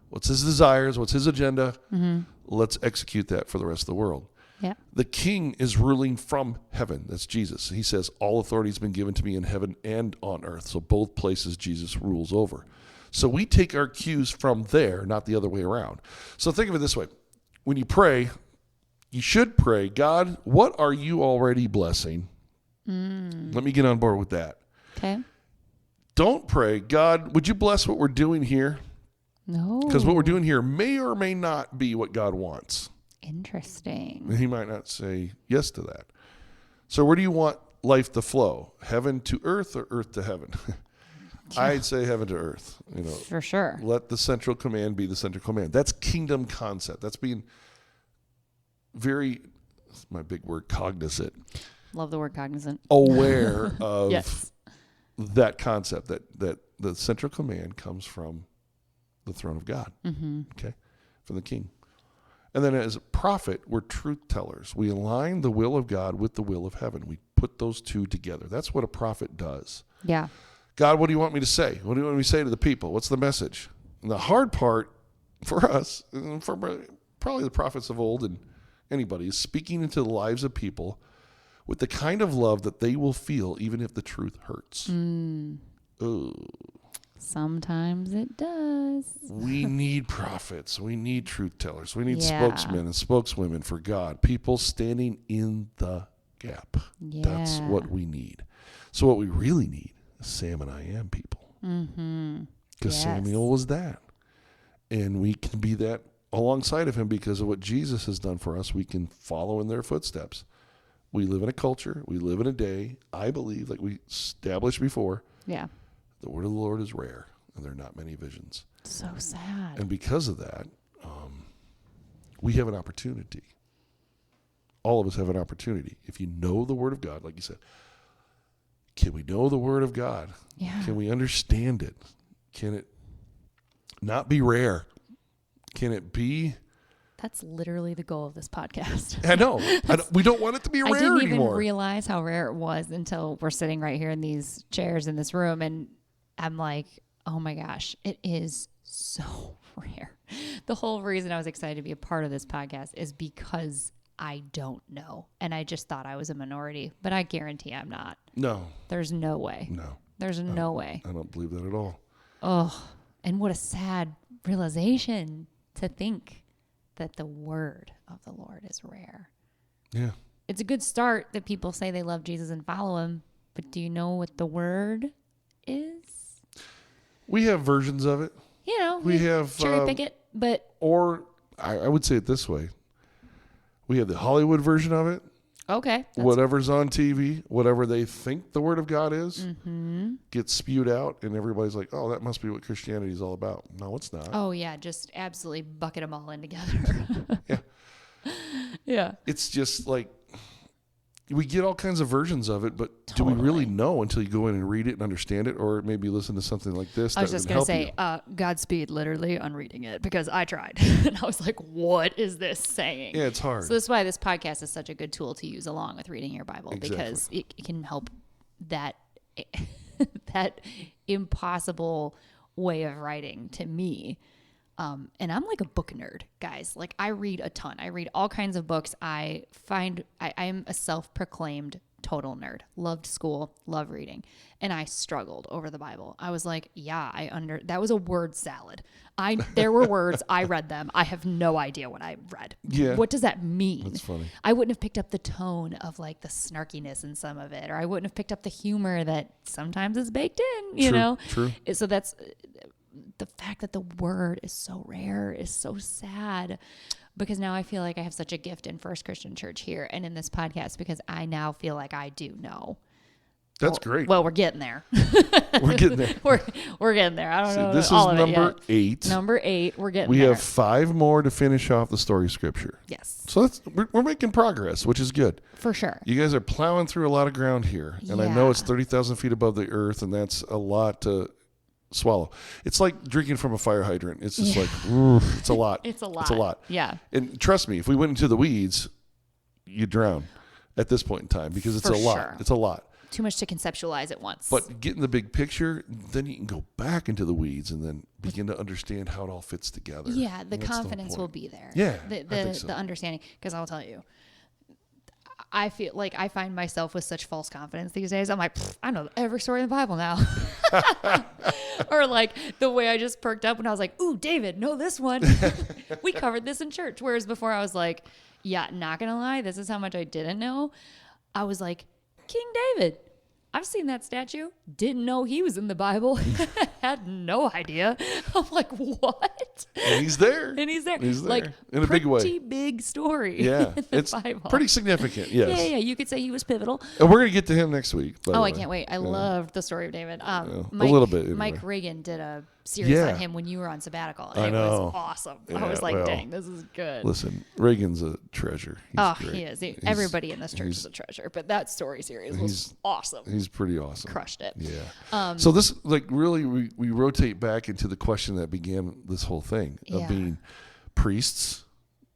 What's his desires? What's his agenda? Mm-hmm. Let's execute that for the rest of the world. Yeah. The king is ruling from heaven. That's Jesus. He says, all authority has been given to me in heaven and on earth. So both places Jesus rules over. So we take our cues from there, not the other way around. So think of it this way. When you pray, you should pray, God, what are you already blessing? Let me get on board with that. Okay. Don't pray, God, would you bless what we're doing here? No. Because what we're doing here may or may not be what God wants. Interesting. And he might not say yes to that. So where do you want life to flow? Heaven to earth or earth to heaven? I'd say heaven to earth. For sure. Let the central command be the central command. That's kingdom concept. That's being very, that's my big word, cognizant. Love the word cognizant. Aware of yes. that concept, that the central command comes from the throne of God, okay, from the king. And then as a prophet, we're truth tellers. We align the will of God with the will of heaven. We put those two together. That's what a prophet does. Yeah. God, what do you want me to say? What do you want me to say to the people? What's the message? And the hard part for us, and for probably the prophets of old and anybody, is speaking into the lives of people with the kind of love that they will feel even if the truth hurts. Ooh. Sometimes it does. We need prophets. We need truth tellers. We need Yeah. spokesmen and spokeswomen for God. People standing in the gap. Yeah. That's what we need. So what we really need is Sam and I am people. Mm-hmm. Because Yes. Samuel was that. And we can be that alongside of him because of what Jesus has done for us. We can follow in their footsteps. We live in a culture. We live in a day. I believe, like we established before, Yeah. the word of the Lord is rare, and there are not many visions. So sad. And because of that, we have an opportunity. All of us have an opportunity. If you know the word of God, like you said, can we know the word of God? Yeah. Can we understand it? Can it not be rare? Can it be? That's literally the goal of this podcast. I know. We don't want it to be rare I didn't even anymore. realize how rare it was until we're sitting right here in these chairs in this room, and I'm like, oh my gosh, it is so rare. The whole reason I was excited to be a part of this podcast is because I don't know, and I just thought I was a minority, but I guarantee I'm not. No. There's no way. No. There's no way. I don't believe that at all. Oh, and what a sad realization to think that the word of the Lord is rare. Yeah. It's a good start that people say they love Jesus and follow him, but do you know what the word is? We have versions of it. You know, We have cherry pick it, but or I would say it this way. We have the Hollywood version of it. okay. Whatever's on TV, whatever they think the word of God is, Mm-hmm. gets spewed out, and everybody's like, oh, that must be what Christianity is all about. No, it's not. Oh yeah, just absolutely bucket them all in together. Yeah. Yeah. It's just like we get all kinds of versions of it, but do we really Totally. know until you go in and read it and understand it, or maybe listen to something like this? I was that just would going to help say, you? Godspeed, literally, on reading it because I tried. And I was like, what is this saying? Yeah, it's hard. So that's why this podcast is such a good tool to use along with reading your Bible Exactly. because it can help that that impossible way of writing to me. And I'm like a book nerd, guys. Like I read a ton. I read all kinds of books. I am a self-proclaimed total nerd. Loved school, love reading. And I struggled over the Bible. I was like, yeah, that was a word salad. There were words, I read them. I have no idea what I read. Yeah. What does that mean? That's funny. I wouldn't have picked up the tone of like the snarkiness in some of it, or I wouldn't have picked up the humor that sometimes is baked in, you True, know? true. So that's the fact that the word is so rare is so sad because now I feel like I have such a gift in First Christian Church here and in this podcast because I now feel like I do know. That's great. Well, we're getting there. We're getting there. we're getting there. I don't know. This is all of it number yet. 8. Number 8. We're getting We there. have 5 more to finish off the story of Scripture. Yes, So we're making progress, which is good. for sure. You guys are plowing through a lot of ground here, and I know Yeah. it's 30,000 feet above the earth, and that's a lot to swallow. It's like drinking from a fire hydrant. It's just like, oof, it's a lot. It's a lot. It's a lot. Yeah. And trust me, if we went into the weeds, you'd drown at this point in time because it's For a lot. sure. It's a lot. Too much to conceptualize at once. But getting the big picture, then you can go back into the weeds and then begin to understand how it all fits together. yeah, the And that's confidence will point. be there. Yeah, The I think so. the understanding. Because I'll tell you, I feel like I find myself with such false confidence these days. I'm like, I know every story in the Bible now. Or like the way I just perked up when I was like, ooh, David, know this one. We covered this in church. Whereas before I was like, yeah, not gonna lie, this is how much I didn't know. I was like, King David. I've seen that statue. Didn't know he was in the Bible. Had no idea. I'm like, what? And he's there. And he's there. He's there. Like, In a big way. Pretty big story. Yeah. in the It's Bible. pretty significant, yes. Yeah. You could say he was pivotal. And we're going to get to him next week. by the Oh, way. I can't wait. I loved the story of David. a little bit, anyway. Mike Reagan did a series Yeah. on him when you were on sabbatical. And I it know. was awesome. I Yeah, was like, well, dang, this is good. Listen, Reagan's a treasure. He's Oh, great. he is. He's- Everybody in this church he's- is a treasure. But that story series was awesome. He's pretty awesome. Crushed it. Yeah. So this, like, really, we rotate back into the question that began this whole thing of Yeah. being priests,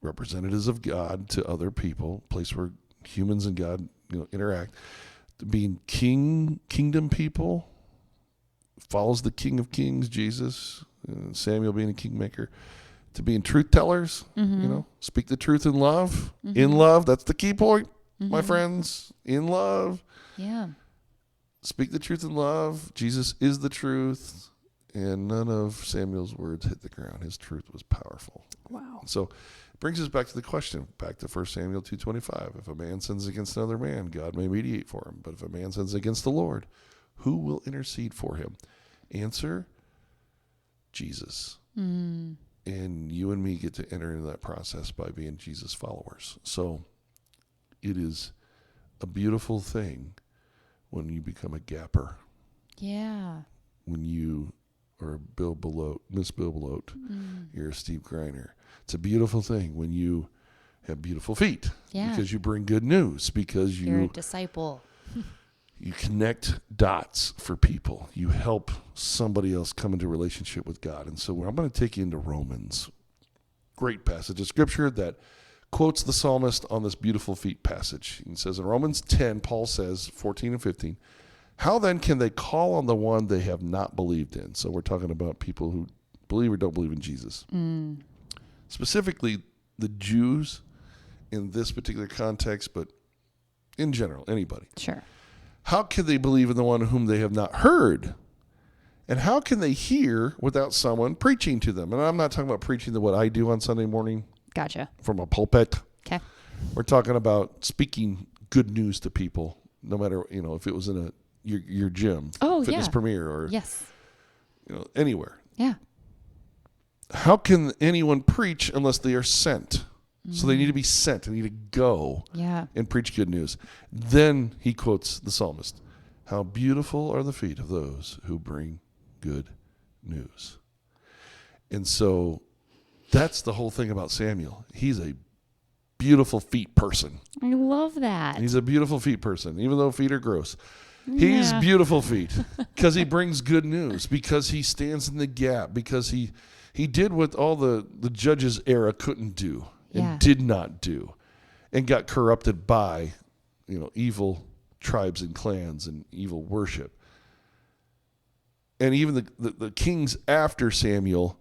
representatives of God to other people, place where humans and God, interact. Being kingdom people, follows the King of Kings, Jesus, Samuel being a kingmaker. To being truth tellers, speak the truth in love. In love, that's the key point, my friends. In love. Yeah. Speak the truth in love. Jesus is the truth. and none of Samuel's words hit the ground. His truth was powerful. Wow. So it brings us back to the question, back to 1 Samuel 2:25. If a man sins against another man, God may mediate for him. But if a man sins against the Lord, who will intercede for him? Answer, Jesus. Mm. And you and me get to enter into that process by being Jesus followers. So it is a beautiful thing when you become a gapper. Yeah. When you are Bill Belote, Miss Bill Belote, you're Steve Greiner. It's a beautiful thing when you have beautiful feet. Yeah. Because you bring good news. Because You're a you disciple. you connect dots for people. You help somebody else come into a relationship with God. And so I'm going to take you into Romans. Great passage of scripture that quotes the psalmist on this beautiful feet passage. He says in Romans 10, Paul says, 14 and 15, how then can they call on the one they have not believed in? So we're talking about people who believe or don't believe in Jesus. Specifically, the Jews in this particular context, but in general, anybody. Sure. How can they believe in the one whom they have not heard? And how can they hear without someone preaching to them? And I'm not talking about preaching to what I do on Sunday morning Gotcha. from a pulpit. Okay. We're talking about speaking good news to people, no matter, if it was in your gym, Fitness yeah. Premier, or Yes. Anywhere. Yeah. How can anyone preach unless they are sent? So they need to be sent. They need to go Yeah. and preach good news. Then he quotes the psalmist, how beautiful are the feet of those who bring good news. And so that's the whole thing about Samuel. He's a beautiful feet person. I love that. He's a beautiful feet person, even though feet are gross. He's Yeah. beautiful feet because he brings good news, because he stands in the gap, because he did what all the Judges era couldn't do and Yeah. did not do, and got corrupted by, evil tribes and clans and evil worship. And even the kings after Samuel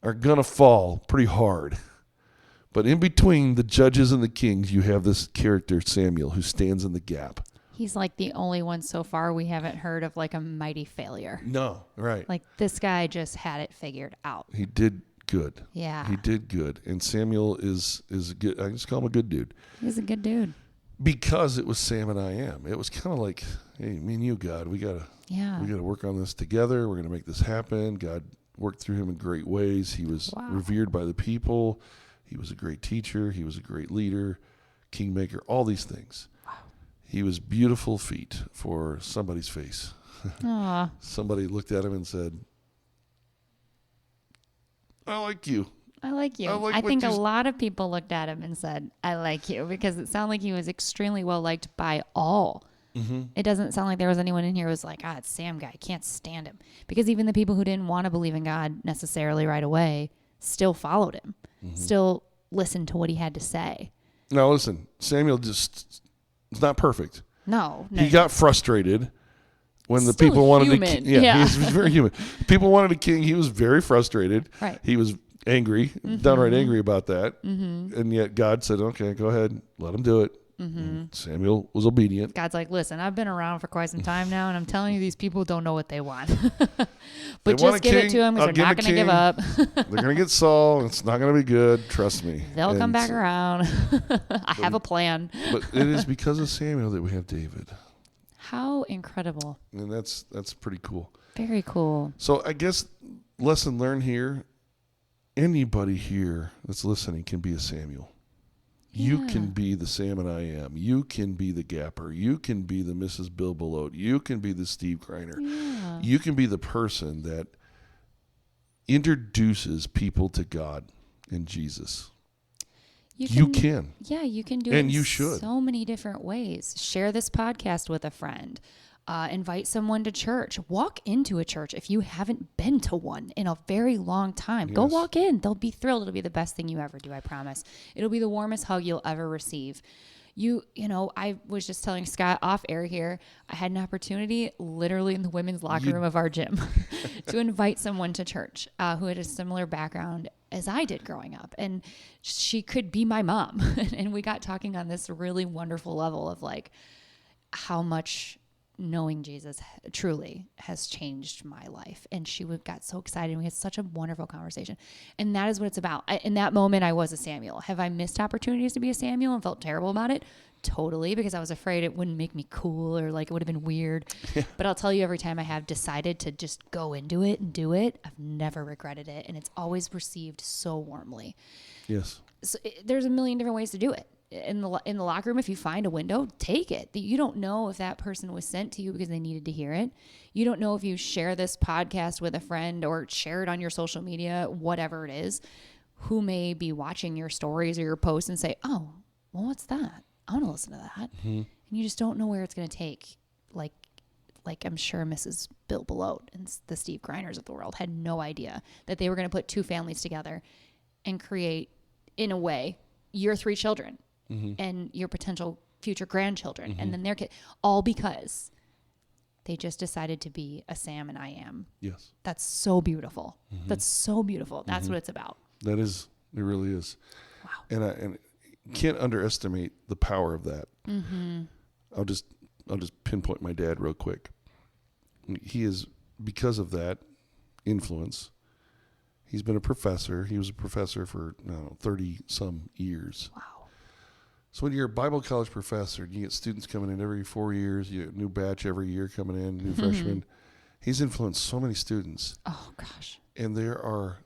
are going to fall pretty hard. But in between the judges and the kings, you have this character, Samuel, who stands in the gap. He's like the only one so far we haven't heard of like a mighty failure. No, right. Like this guy just had it figured out. He did good. Yeah. He did good. And Samuel is a good, I just call him a good dude. He's a good dude. Because it was Sam and I am. It was kind of like, hey, me and you, God, we gotta work on this together. We're gonna make this happen. God worked through him in great ways. He was revered by the people. He was a great teacher. He was a great leader, kingmaker, all these things. Wow. He was beautiful feet for somebody's face. Aw. Somebody looked at him and said, I like you. I like you. I like I what think a you s- lot of people looked at him and said, I like you, because it sounded like he was extremely well liked by all. Mm-hmm. It doesn't sound like there was anyone in here who was like, it's Sam guy. I can't stand him. Because even the people who didn't want to believe in God necessarily right away still followed him, still listened to what he had to say. Now listen, Samuel just is not perfect. No. He got frustrated when the Still people wanted human. to. Yeah, Yeah. he's very human. People wanted a king. He was very frustrated. Right. He was angry, downright angry about that. And yet God said, "Okay, go ahead, let him do it." And Samuel was obedient. God's like, listen, I've been around for quite some time now, and I'm telling you, these people don't know what they want. They But want a just give it king, to them I'll because give they're not a going to give king. up. They're gonna get Saul. It's not gonna be good. Trust me. They'll come And back so- around. I have a plan. But it is because of Samuel that we have David, How incredible. and that's pretty cool. Very cool. So I guess lesson learned here, anybody here that's listening can be a Samuel. You Yeah. can be the Sam and I am. You can be the Gapper. You can be the Mrs. Bill Belote. You can be the Steve Greiner. Yeah. You can be the person that introduces people to God and Jesus. You can. Yeah, you can do And it you in should. so many different ways. Share this podcast with a friend. Invite someone to church. Walk into a church if you haven't been to one in a very long time. Go Yes. walk in. They'll be thrilled. It'll be the best thing you ever do, I promise. It'll be the warmest hug you'll ever receive. You know, I was just telling Scott off air here, I had an opportunity literally in the women's locker room of our gym to invite someone to church who had a similar background as I did growing up. And she could be my mom. And we got talking on this really wonderful level of like how much knowing Jesus truly has changed my life. And she got so excited. We had such a wonderful conversation. And that is what it's about. In that moment, I was a Samuel. Have I missed opportunities to be a Samuel and felt terrible about it? Totally, because I was afraid it wouldn't make me cool, or like it would have been weird. But I'll tell you, every time I have decided to just go into it and do it, I've never regretted it. And it's always received so warmly. Yes. So there's a million different ways to do it. In the locker room, if you find a window, take it. You don't know if that person was sent to you because they needed to hear it. You don't know if you share this podcast with a friend or share it on your social media, whatever it is, who may be watching your stories or your posts and say, oh, well, what's that? I want to listen to that. Mm-hmm. And you just don't know where it's going to take. Like I'm sure Mrs. Bill Belote and the Steve Greiners of the world had no idea that they were going to put two families together and create, in a way, your 3 children. Mm-hmm. And your potential future grandchildren, mm-hmm. and then their kid, all because they just decided to be a Sam and I am. Yes. That's so beautiful. Mm-hmm. That's so beautiful. That's what it's about. That is, it really is. Wow. And can't underestimate the power of that. Mm-hmm. I'll just pinpoint my dad real quick. He is, because of that influence, he's been a professor. He was a professor for 30 some years. Wow. So when you're a Bible college professor, you get students coming in every 4 years, you get a new batch every year coming in, new freshmen. He's influenced so many students. Oh, gosh. And there are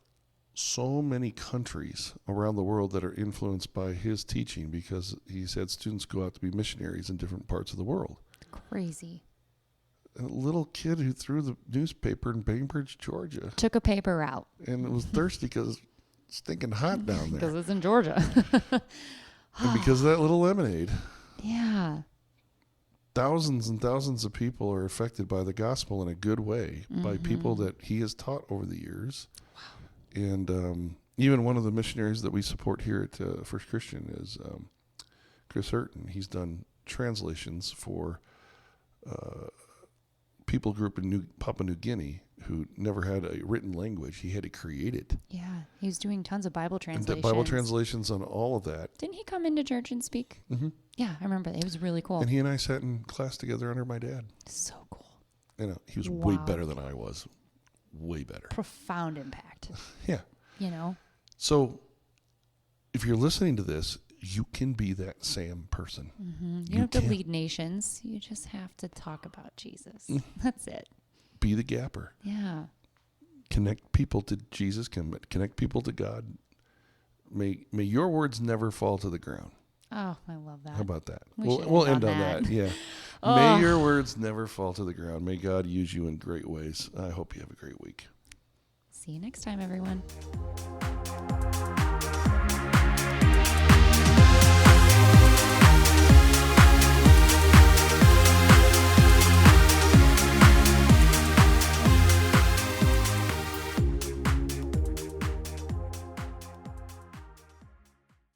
so many countries around the world that are influenced by his teaching because he's had students go out to be missionaries in different parts of the world. Crazy. A little kid who threw the newspaper in Bainbridge, Georgia. Took a paper route. And was thirsty because it's stinking hot down there. Because it's in Georgia. And because of that little lemonade. Yeah. Thousands and thousands of people are affected by the gospel in a good way by people that he has taught over the years. Wow. And even one of the missionaries that we support here at First Christian is Chris Hurton. He's done translations for people group in Papua New Guinea who never had a written language. He had to create it. Yeah, he was doing tons of Bible translations. And Bible translations on all of that. Didn't he come into church and speak? Mm-hmm. Yeah, I remember that. It was really cool. And he and I sat in class together under my dad. So cool. You know, he was way better than I was. Way better. Profound impact. Yeah. You know? So if you're listening to this, you can be that Sam person. Mm-hmm. You don't have to lead nations. You just have to talk about Jesus. That's it. Be the gapper. Yeah. Connect people to Jesus. Connect people to God. May your words never fall to the ground. Oh, I love that. How about that? We'll end on that. Yeah. May your words never fall to the ground. May God use you in great ways. I hope you have a great week. See you next time, everyone.